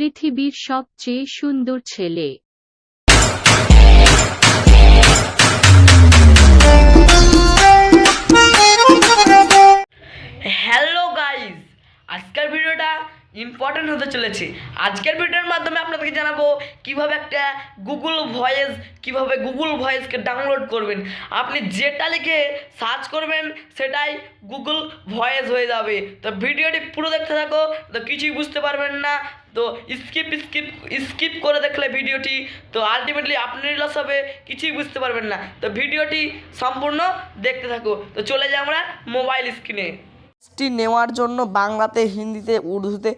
পৃথিবীর সবচেয়ে সুন্দর ছেলে। হ্যালো গাইস, আজকের ভিডিওটা ইম্পর্টেন্ট হতে চলেছে। আজকের ভিডিওর মাধ্যমে আপনাদেরকে জানাবো কিভাবে একটা গুগল ভয়েসকে ডাউনলোড করবেন। আপনি যেটা লিখে সার্চ করবেন সেটাই গুগল ভয়েস হয়ে যাবে। তো ভিডিওটি পুরো দেখতে থাকো, তো কিছুই বুঝতে পারবেন না। তো স্কিপ করে দেখলে ভিডিওটি তো আলটিমেটলি আপনারই লস হবে, কিছুই বুঝতে পারবেন না। তো ভিডিওটি সম্পূর্ণ দেখতে থাকো। তো চলে যাই আমরা মোবাইল স্ক্রিনে। নেওয়ার জন্য বাংলাতে, হিন্দিতে, উর্দুতে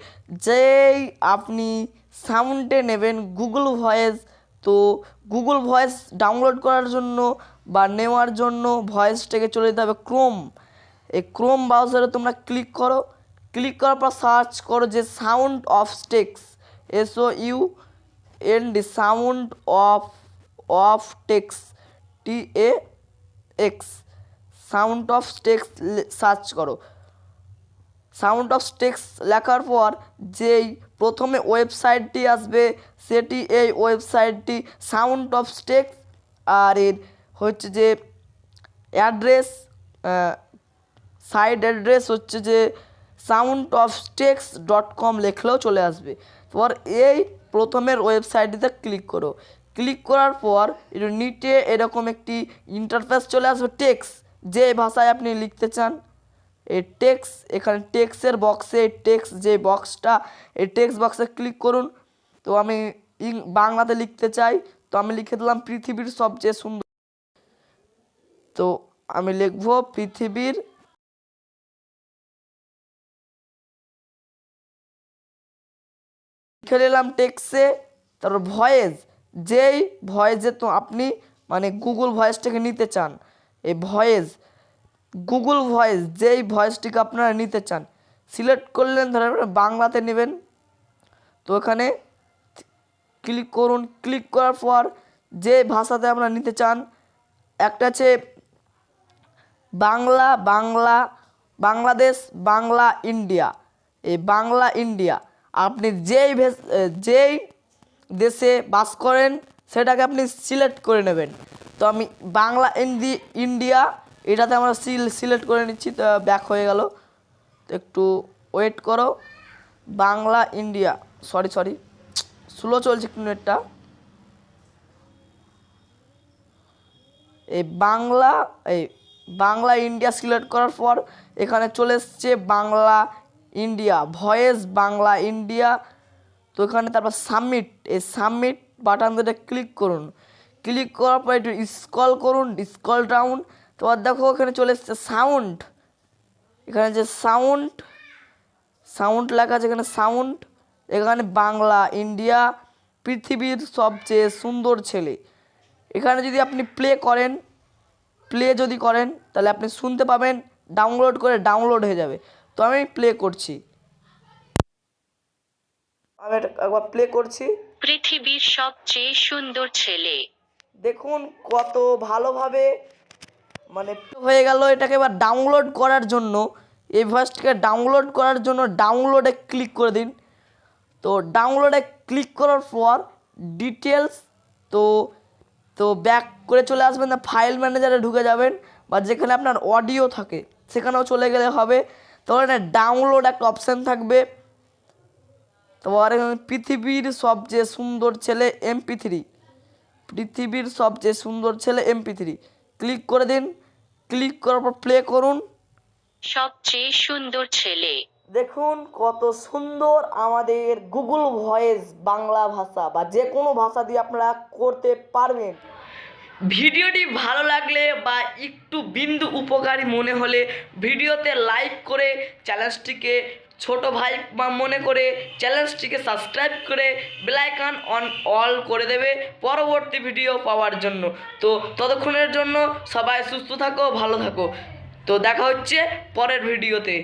যেই আপনি সাউন্ডে নেবেন গুগল ভয়েস। তো গুগল ভয়েস ডাউনলোড করার জন্য বা নেওয়ার জন্য ভয়েসটাকে চলে যেতে হবে ক্রোম। এই ক্রোম ব্রাউজারে তোমরা ক্লিক করো, ক্লিক করার পর সার্চ করো যে sound of tax, SOUND, sound of tax, TAX, sound of tax search করো। সাউন্ড অফ টেক্স লেখার পর যেই প্রথমে ওয়েবসাইটটি আসবে সেটি এই ওয়েবসাইটটি সাউন্ড অফ টেক্স, আর এর হচ্ছে যে অ্যাড্রেস, সাইট অ্যাড্রেস হচ্ছে যে soundoftext.com লিখলেও চলে আসবে। তারপর এই প্রথমের ওয়েবসাইটটিতে ক্লিক করো। ক্লিক করার পর একটু নিচে এরকম একটি ইন্টারফেস চলে আসবে, টেক্স যে ভাষায় আপনি লিখতে চান। এই টেক্স, এখানে টেক্সের বক্সে টেক্স যে বক্সটা, এই টেক্সট বক্সে ক্লিক করুন। তো আমি বাংলাতে লিখতে চাই, তো আমি লিখে দিলাম পৃথিবীর সবচেয়ে সুন্দর। তো আমি লিখব পৃথিবীর লিখে নিলাম টেক্সে। তারপর ভয়েস, যেই ভয়েসে তো আপনি মানে গুগল ভয়েসটাকে নিতে চান, এই ভয়েস গুগল ভয়েস যেই ভয়েসটিকে আপনারা নিতে চান সিলেক্ট করলেন, ধরেন বাংলাতে নেবেন। তো এখানে ক্লিক করুন। ক্লিক করার পর যে ভাষাতে আপনারা নিতে চান, একটা আছে বাংলাদেশ, বাংলা ইন্ডিয়া। এই বাংলা ইন্ডিয়া আপনি যেই দেশে বাস করেন সেটাকে আপনি সিলেক্ট করে নেবেন। তো আমি বাংলা ইন্ডিয়া এটাতে আমরা সিলেক্ট করে নিচ্ছি। তো ব্যাক হয়ে গেল, তো একটু ওয়েট করো। বাংলা ইন্ডিয়া, সরি স্লো চলছে একটু নেটটা। এই বাংলা ইন্ডিয়া সিলেক্ট করার পর এখানে চলে এসছে Bangla India voice, Bangla India. তো এখানে তারপর সাবমিট, এই সাবমিট বাটন দুটো ক্লিক করুন। ক্লিক করার পর একটু স্ক্রল করুন, স্ক্রল ডাউন। তো দেখো এখানে চলে এসছে সাউন্ড, এখানে যে সাউন্ড লেখা আছে, এখানে সাউন্ড, এখানে বাংলা ইন্ডিয়া পৃথিবীর সবচেয়ে সুন্দর ছেলে। এখানে যদি আপনি প্লে যদি করেন তাহলে আপনি শুনতে পাবেন, ডাউনলোড হয়ে যাবে। তো আমি প্লে করছি, আমি একবার প্লে করছি। পৃথিবীর সবচেয়ে সুন্দর ছেলে। দেখুন কত ভালোভাবে মানে হয়ে গেল। এটাকে এবার ডাউনলোড করার জন্য, এই ভয়েসটাকে ডাউনলোড করার জন্য ডাউনলোডে ক্লিক করে দিন। তো ডাউনলোডে ক্লিক করার পর ডিটেলস, তো ব্যাক করে চলে আসবেন, না ফাইল ম্যানেজারে ঢুকে যাবেন, বা যেখানে আপনার অডিও থাকে সেখানেও চলে গেলে হবে। তারপরে ডাউনলোড একটা অপশান থাকবে। তারপর পৃথিবীর সবচেয়ে সুন্দর ছেলে MP3, পৃথিবীর সবচেয়ে সুন্দর ছেলে MP3 ক্লিক করে দিন। ক্লিক করার পর প্লে করুন। সবচেয়ে সুন্দর ছেলে। দেখুন কত সুন্দর আমাদের গুগল ভয়েস বাংলা ভাষা বা যে কোনো ভাষা দিয়ে আপনারা করতে পারবেন। ভিডিওটি ভালো লাগলে বা একটু বিন্দু উপকারী মনে হলে ভিডিওতে লাইক করে চ্যানেলটিকে ছোট ভাই বা মনে করে চ্যানেলটিকে সাবস্ক্রাইব করে বেল আইকন অল করে দেবে পরবর্তী ভিডিও পাওয়ার জন্য। তো ততক্ষণের জন্য সবাই সুস্থ থাকো, ভালো থাকো। তো দেখা হচ্ছে পরের ভিডিওতে।